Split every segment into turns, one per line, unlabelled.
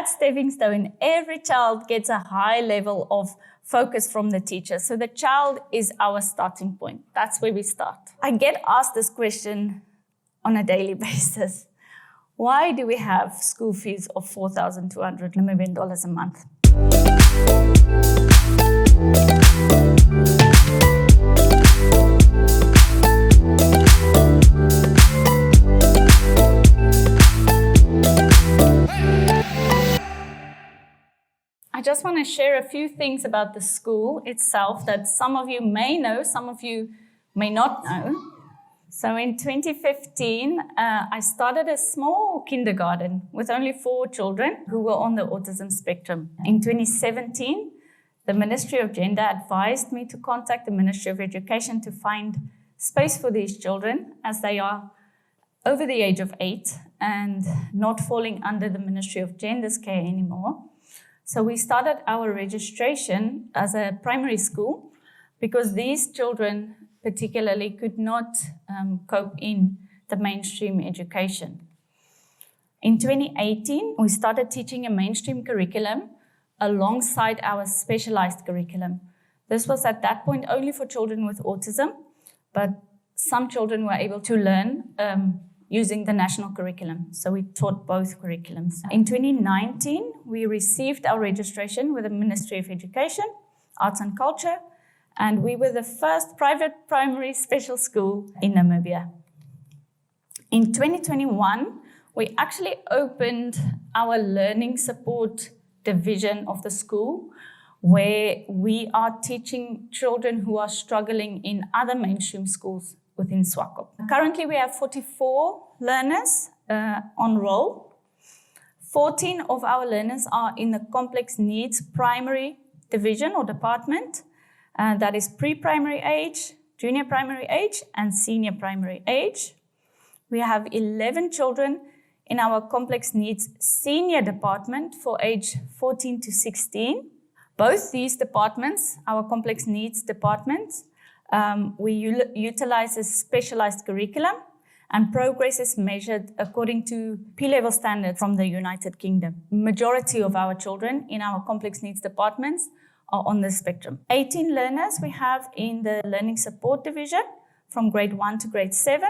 At Stepping Stone, every child gets a high level of focus from the teacher. So the child is our starting point. That's where we start. I get asked this question on a daily basis. Why do we have school fees of 4,200 Namibian dollars a month? I just want to share a few things about the school itself that some of you may know, some of you may not know. So in 2015, I started a small kindergarten with only 4 children who were on the autism spectrum. In 2017, the Ministry of Gender advised me to contact the Ministry of Education to find space for these children as they are over the age of 8 and not falling under the Ministry of Gender's care anymore. So we started our registration as a primary school because these children particularly could not cope in the mainstream education. In 2018, we started teaching a mainstream curriculum alongside our specialized curriculum. This was at that point only for children with autism, but some children were able to learn using the national curriculum. So we taught both curriculums. In 2019, we received our registration with the Ministry of Education, Arts and Culture, and we were the first private primary special school in Namibia. In 2021, we actually opened our learning support division of the school, where we are teaching children who are struggling in other mainstream schools within 𝗟𝗶𝗺. Currently, we have 44 learners on roll. 14 of our learners are in the complex needs primary division or department. That is pre-primary age, junior primary age, and senior primary age. We have 11 children in our complex needs senior department for age 14 to 16. Both these departments, our complex needs departments, we utilize a specialized curriculum, and progress is measured according to P-level standards from the United Kingdom. Majority of our children in our complex needs departments are on the spectrum. 18 learners we have in the learning support division from grade 1 to grade 7,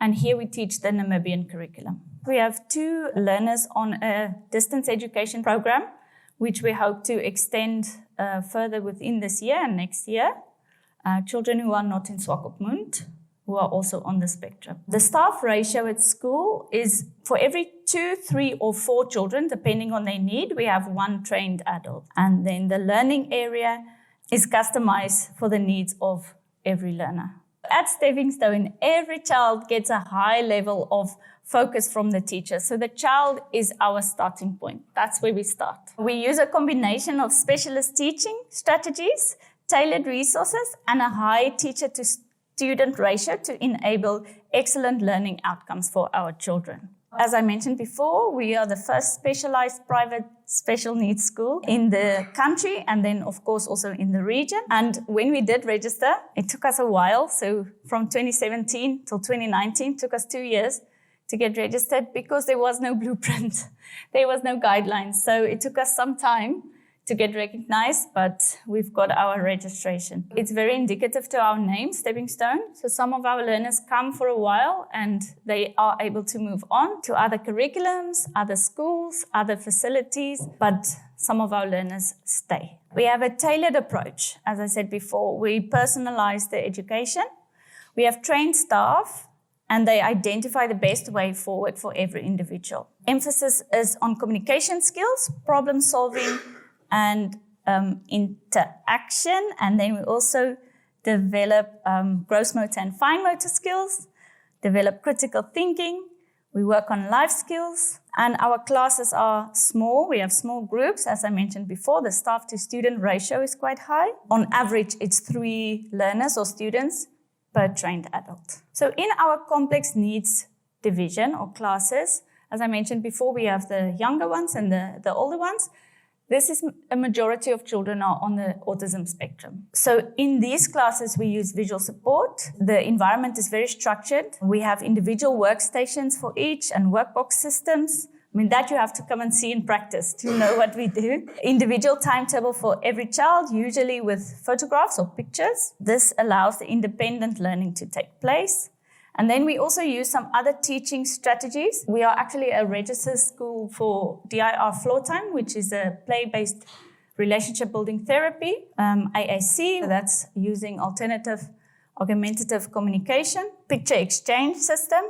and here we teach the Namibian curriculum. We have 2 learners on a distance education program, which we hope to extend further within this year and next year. Children who are not in 𝗟𝗶𝗺, who are also on the spectrum. The staff ratio at school is for every 2, 3, or 4 children, depending on their need, we have 1 trained adult. And then the learning area is customized for the needs of every learner. At Stepping Stone, every child gets a high level of focus from the teacher. So the child is our starting point. That's where we start. We use a combination of specialist teaching strategies, tailored resources, and a high teacher-to-student ratio to enable excellent learning outcomes for our children. As I mentioned before, we are the first specialized private special needs school in the country, and then, of course, also in the region. And when we did register, it took us a while. So from 2017 till 2019, it took us 2 years to get registered because there was no blueprint. There was no guidelines. So it took us some time to get recognized, but we've got our registration. It's very indicative to our name, Stepping Stone. So some of our learners come for a while and they are able to move on to other curriculums, other schools, other facilities, but some of our learners stay. We have a tailored approach. As I said before, we personalize the education. We have trained staff and they identify the best way forward for every individual. Emphasis is on communication skills, problem solving, and interaction, and then we also develop gross motor and fine motor skills, develop critical thinking, we work on life skills, and our classes are small. We have small groups. As I mentioned before, the staff to student ratio is quite high. On average, it's 3 learners or students per trained adult. So in our complex needs division or classes, as I mentioned before, we have the younger ones and the older ones. This is a majority of children are on the autism spectrum. So in these classes, we use visual support. The environment is very structured. We have individual workstations for each and workbox systems I mean, that you have to come and see in practice to know what we do. Individual timetable for every child, usually with photographs or pictures. This allows the independent learning to take place. And then we also use some other teaching strategies. We are actually a registered school for DIR floor time, which is a play-based relationship building therapy, AAC. That's using alternative augmentative communication, picture exchange system,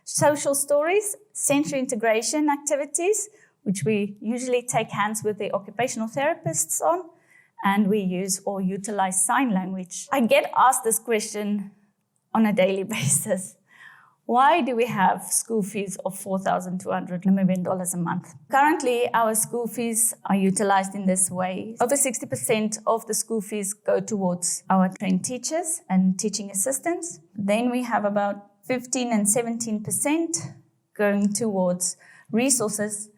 social stories, sensory integration activities, which we usually take hands with the occupational therapists on, and we use or utilize sign language. I get asked this question on a daily basis. Why do we have school fees of $4,200 a month? Currently, our school fees are utilized in this way. Over 60% of the school fees go towards our trained teachers and teaching assistants. Then we have about 15 and 17% going towards resources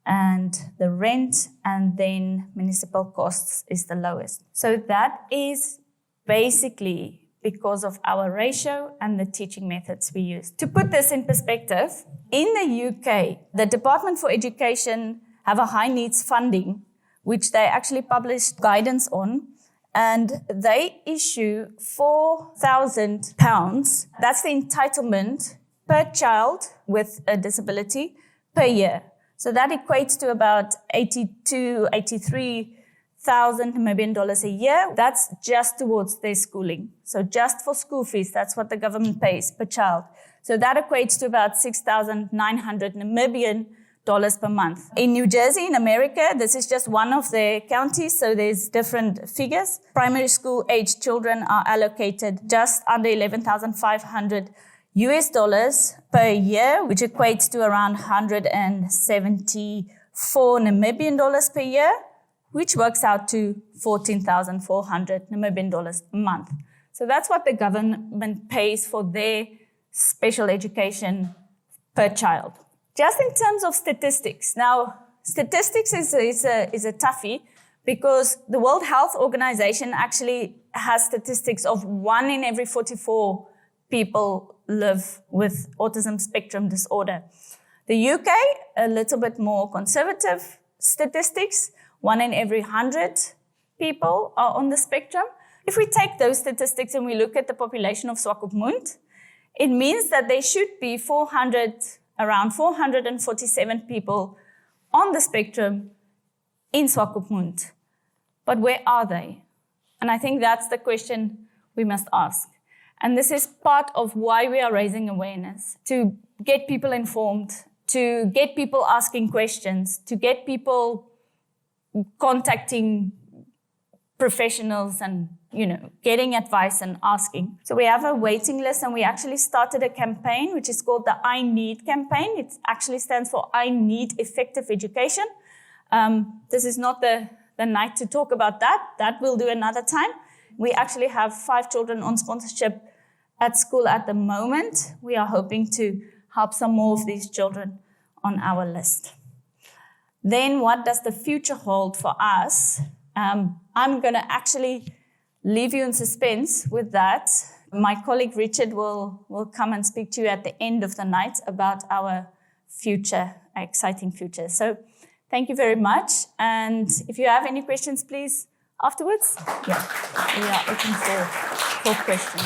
and the rent, and then municipal costs is the lowest. So that is basically because of our ratio and the teaching methods we use. To put this in perspective, in the UK, the Department for Education have a high needs funding, which they actually published guidance on, and they issue £4,000. That's the entitlement per child with a disability per year. So that equates to about $83,000 a year. That's just towards their schooling. So just for school fees, that's what the government pays per child. So that equates to about 6,900 Namibian dollars per month. In New Jersey, in America, this is just one of their counties, so there's different figures. Primary school age children are allocated just under 11,500 US dollars per year, which equates to around 174 Namibian dollars per year, which works out to 14,400 Namibian dollars a month. So that's what the government pays for their special education per child. Just in terms of statistics. Now, statistics is a toughie because the World Health Organization actually has statistics of 1 in every 44 people live with autism spectrum disorder. The UK, a little bit more conservative statistics, 1 in every 100 people are on the spectrum. If we take those statistics and we look at the population of Swakopmund, it means that there should be around 447 people on the spectrum in Swakopmund. But where are they? And I think that's the question we must ask. And this is part of why we are raising awareness, to get people informed, to get people asking questions, to get people contacting professionals and, getting advice and asking. So we have a waiting list, and we actually started a campaign which is called the I Need campaign. It actually stands for I Need Effective Education. This is not the night to talk about that. That we'll do another time. We actually have 5 children on sponsorship at school at the moment. We are hoping to help some more of these children on our list. Then what does the future hold for us? I'm going to actually leave you in suspense with that. My colleague Richard will come and speak to you at the end of the night about our future, exciting future. So thank you very much. And if you have any questions, please, afterwards. Yeah, we are open for questions.